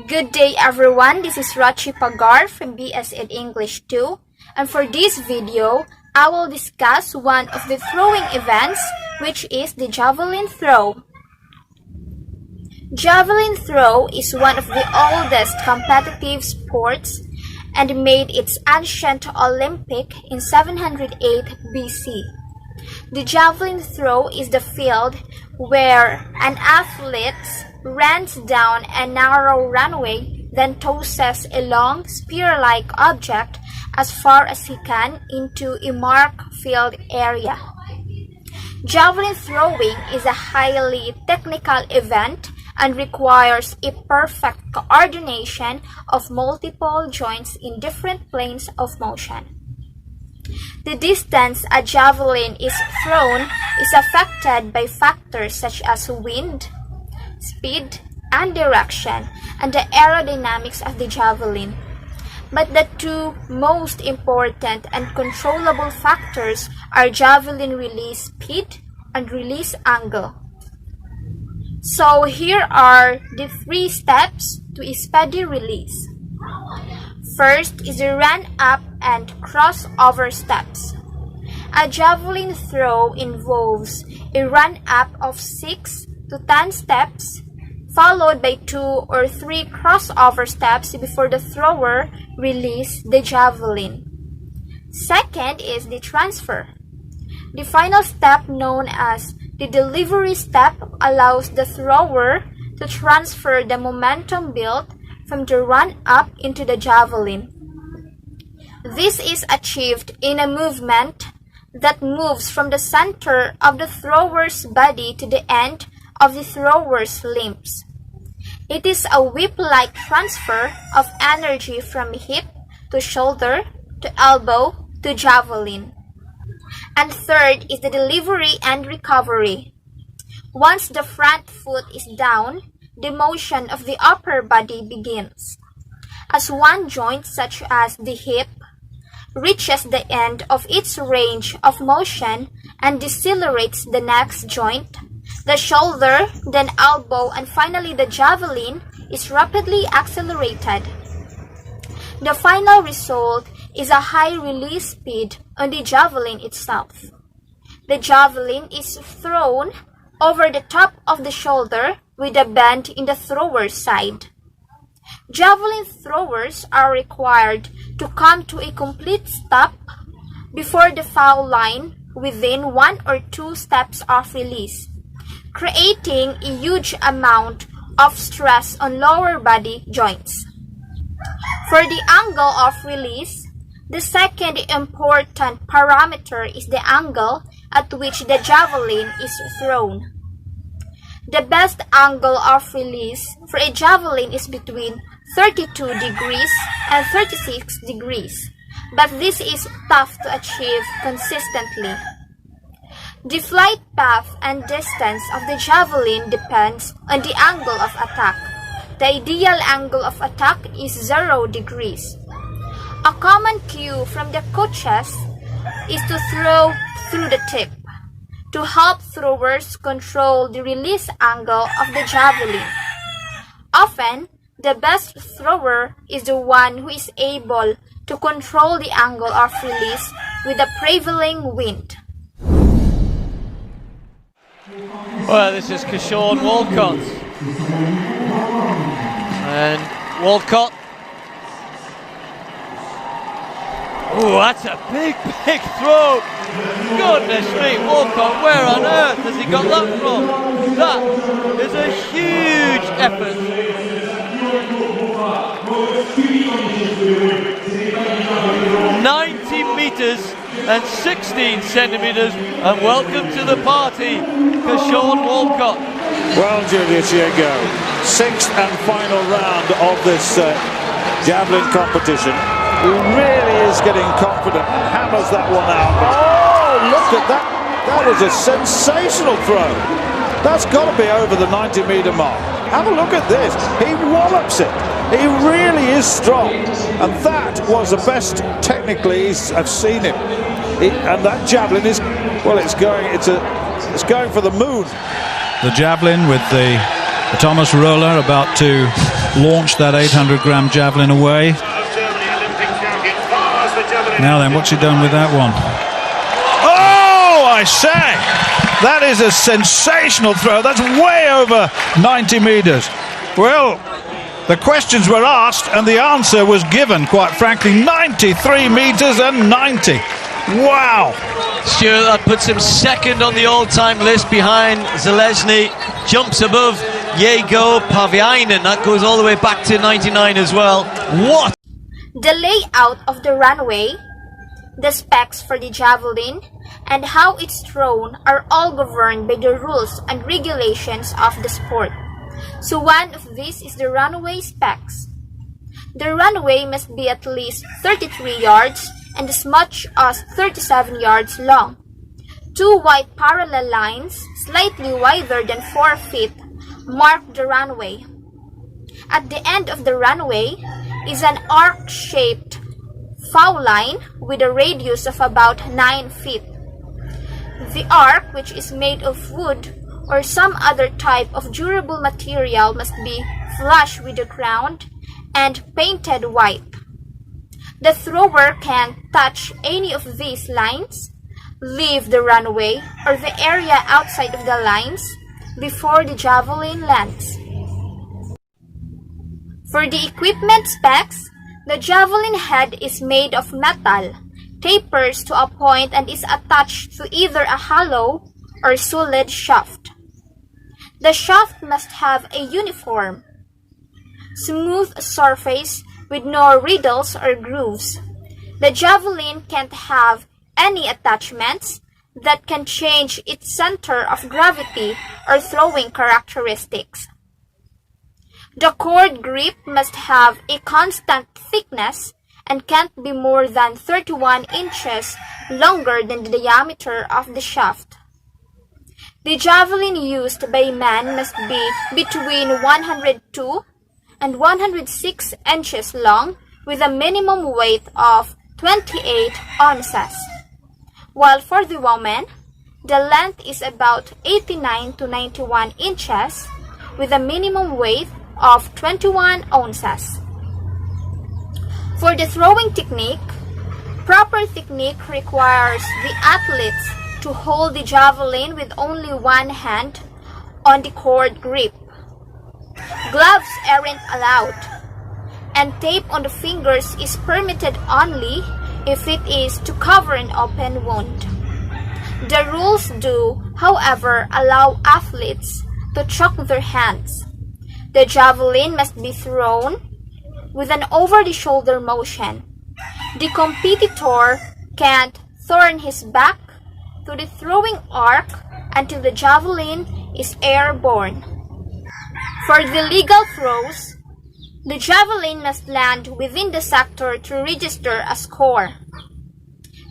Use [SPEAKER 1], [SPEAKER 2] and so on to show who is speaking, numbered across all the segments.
[SPEAKER 1] Good day everyone, this is Rachi Pagar from BS in English 2, and for this video, I will discuss one of the throwing events, which is the Javelin Throw. Javelin Throw is one of the oldest competitive sports and made its ancient Olympic in 708 BC. The Javelin Throw is the field where an athlete runs down a narrow runway, then tosses a long spear-like object as far as he can into a marked field area. Javelin throwing is a highly technical event and requires a perfect coordination of multiple joints in different planes of motion. The distance a javelin is thrown is affected by factors such as wind, speed, and direction, and the aerodynamics of the javelin. But the two most important and controllable factors are javelin release speed and release angle. So here are the 3 steps to a speedy release. First is the run up and crossover steps. A javelin throw involves a run up of 6 to 10 steps, followed by 2 or 3 crossover steps before the thrower releases the javelin. Second is the transfer. The final step, known as the delivery step, allows the thrower to transfer the momentum built from the run-up into the javelin. This is achieved in a movement that moves from the center of the thrower's body to the end of the thrower's limbs. It is a whip-like transfer of energy from hip to shoulder to elbow to javelin. And third is the delivery and recovery. Once the front foot is down, the motion of the upper body begins. As one joint, such as the hip, reaches the end of its range of motion and decelerates the next joint, the shoulder, then elbow, and finally the javelin is rapidly accelerated. The final result is a high release speed on the javelin itself. The javelin is thrown over the top of the shoulder with a bend in the thrower's side. Javelin throwers are required to come to a complete stop before the foul line within 1 or 2 steps of release, creating a huge amount of stress on lower body joints. For the angle of release, the second important parameter is the angle at which the javelin is thrown. The best angle of release for a javelin is between 32 degrees and 36 degrees, but this is tough to achieve consistently. The flight path and distance of the javelin depends on the angle of attack. The ideal angle of attack is 0 degrees. A common cue from the coaches is to throw through the tip, to help throwers control the release angle of the javelin. Often, the best thrower is the one who is able to control the angle of release with the prevailing wind.
[SPEAKER 2] Well, this is Keshawn Walcott. And Walcott. Oh, that's a big throw. Goodness me, Walcott, where on earth has he got that from? That is a huge effort. 90 meters and 16 centimeters, and welcome to the party, Keshawn Walcott.
[SPEAKER 3] Well, Julius, here you go. 6th and final round of this javelin competition. He really is getting confident, hammers that one out. Oh, look at that. That was a sensational throw. That's got to be over the 90-meter mark. Have a look at this. He wallops it. He really is strong. And that was the best technically I've seen him. And that javelin is, well, it's going for the moon.
[SPEAKER 4] The javelin with the Thomas roller about to launched that 800-gram javelin away. Now then, what's he done with that one? Oh, I say! That is a sensational throw. That's way over 90 metres. Well, the questions were asked and the answer was given, quite frankly. 93 metres and 90. Wow!
[SPEAKER 2] Stuart, that puts him second on the all-time list behind Zalesny. Jumps above Yego Paviainen. That goes all the way back to 99 as well. What?
[SPEAKER 1] The layout of the runway, the specs for the javelin, and how it's thrown are all governed by the rules and regulations of the sport. So one of these is the runway specs. The runway must be at least 33 yards and as much as 37 yards long. 2 white parallel lines, slightly wider than 4 feet, mark the runway. At the end of the runway is an arc-shaped foul line with a radius of about 9 feet. The arc, which is made of wood or some other type of durable material, must be flush with the ground and painted white. The thrower can touch any of these lines, leave the runway or the area outside of the lines before the javelin lands. For the equipment specs, the javelin head is made of metal, tapers to a point and is attached to either a hollow or solid shaft. The shaft must have a uniform, smooth surface with no riddles or grooves. The javelin can't have any attachments that can change its center of gravity or throwing characteristics. The cord grip must have a constant thickness and can't be more than 31 inches longer than the diameter of the shaft. The javelin used by men must be between 102 and 106 inches long with a minimum weight of 28 ounces. While for the woman, the length is about 89 to 91 inches with a minimum weight of 21 ounces. For the throwing technique, proper technique requires the athletes to hold the javelin with only one hand on the cord grip. Gloves aren't allowed, and tape on the fingers is permitted only if it is to cover an open wound. The rules do, however, allow athletes to choke their hands. The javelin must be thrown with an over-the-shoulder motion. The competitor can't turn his back to the throwing arc until the javelin is airborne. For the legal throws, the javelin must land within the sector to register a score.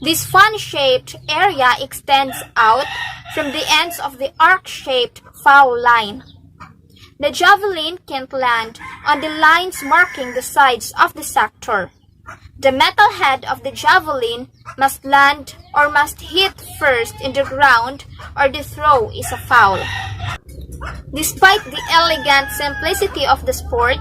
[SPEAKER 1] This fan-shaped area extends out from the ends of the arc-shaped foul line. The javelin can't land on the lines marking the sides of the sector. The metal head of the javelin must land or must hit first in the ground or the throw is a foul. Despite the elegant simplicity of the sport,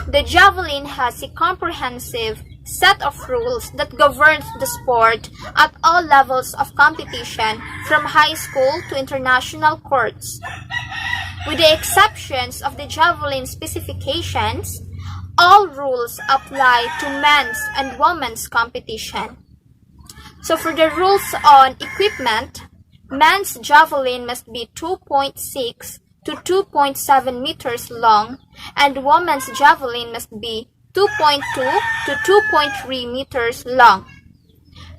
[SPEAKER 1] the javelin has a comprehensive set of rules that governs the sport at all levels of competition from high school to international courts. With the exceptions of the javelin specifications, all rules apply to men's and women's competition. So for the rules on equipment, men's javelin must be 2.6 to 2.7 meters long, and women's javelin must be 2.2 to 2.3 meters long.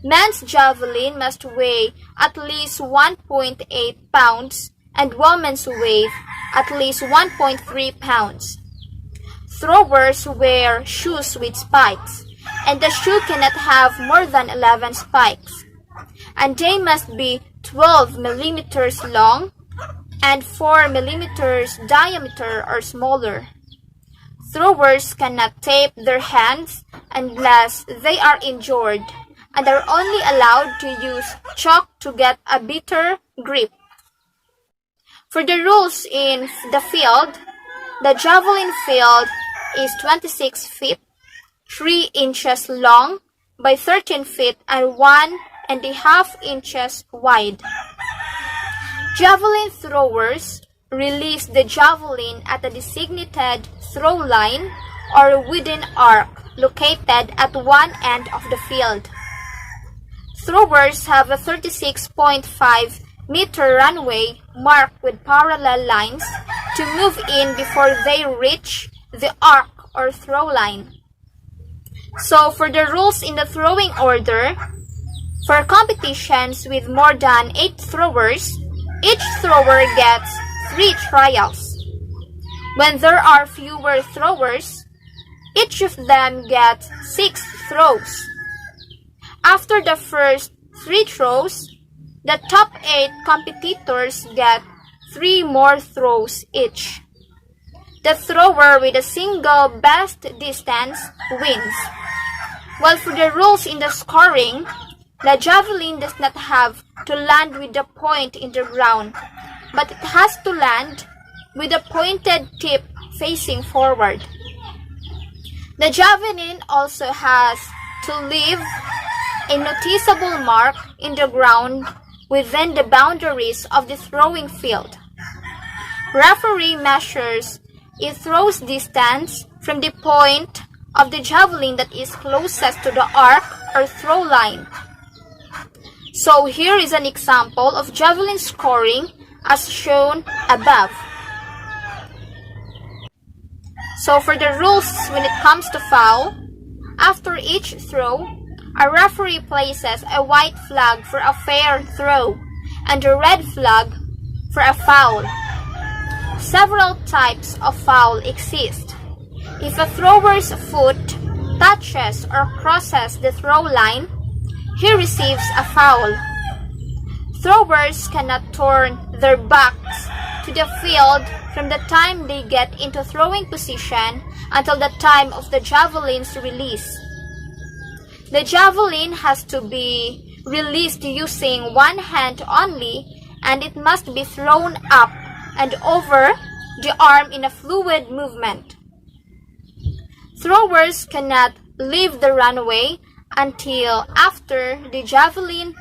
[SPEAKER 1] Men's javelin must weigh at least 1.8 pounds, and women's weigh at least 1.3 pounds. Throwers wear shoes with spikes, and the shoe cannot have more than 11 spikes, and they must be 12 millimeters long and 4 millimeters diameter or smaller. Throwers cannot tape their hands unless they are injured and are only allowed to use chalk to get a better grip. For the rules in the field, the javelin field is 26 feet, 3 inches long by 13 feet and 1.5 inches wide. Javelin throwers release the javelin at a designated throw line or wooden arc located at one end of the field. Throwers have a 36.5-meter runway marked with parallel lines to move in before they reach the arc or throw line. So for the rules in the throwing order, for competitions with more than 8 throwers, each thrower gets 3 trials. When there are fewer throwers, each of them gets 6 throws. After the first 3 throws, the top 8 competitors get 3 more throws each. The thrower with a single best distance wins. While for the rules in the scoring, the javelin does not have to land with the point in the ground, but it has to land with a pointed tip facing forward. The javelin also has to leave a noticeable mark in the ground within the boundaries of the throwing field. Referee measures a throw's distance from the point of the javelin that is closest to the arc or throw line. So here is an example of javelin scoring as shown above. So for the rules when it comes to foul, after each throw, a referee places a white flag for a fair throw and a red flag for a foul. Several types of foul exist. If a thrower's foot touches or crosses the throw line, he receives a foul. Throwers cannot turn their backs to the field from the time they get into throwing position until the time of the javelin's release. The javelin has to be released using one hand only, and it must be thrown up and over the arm in a fluid movement. Throwers cannot leave the runway until after the javelin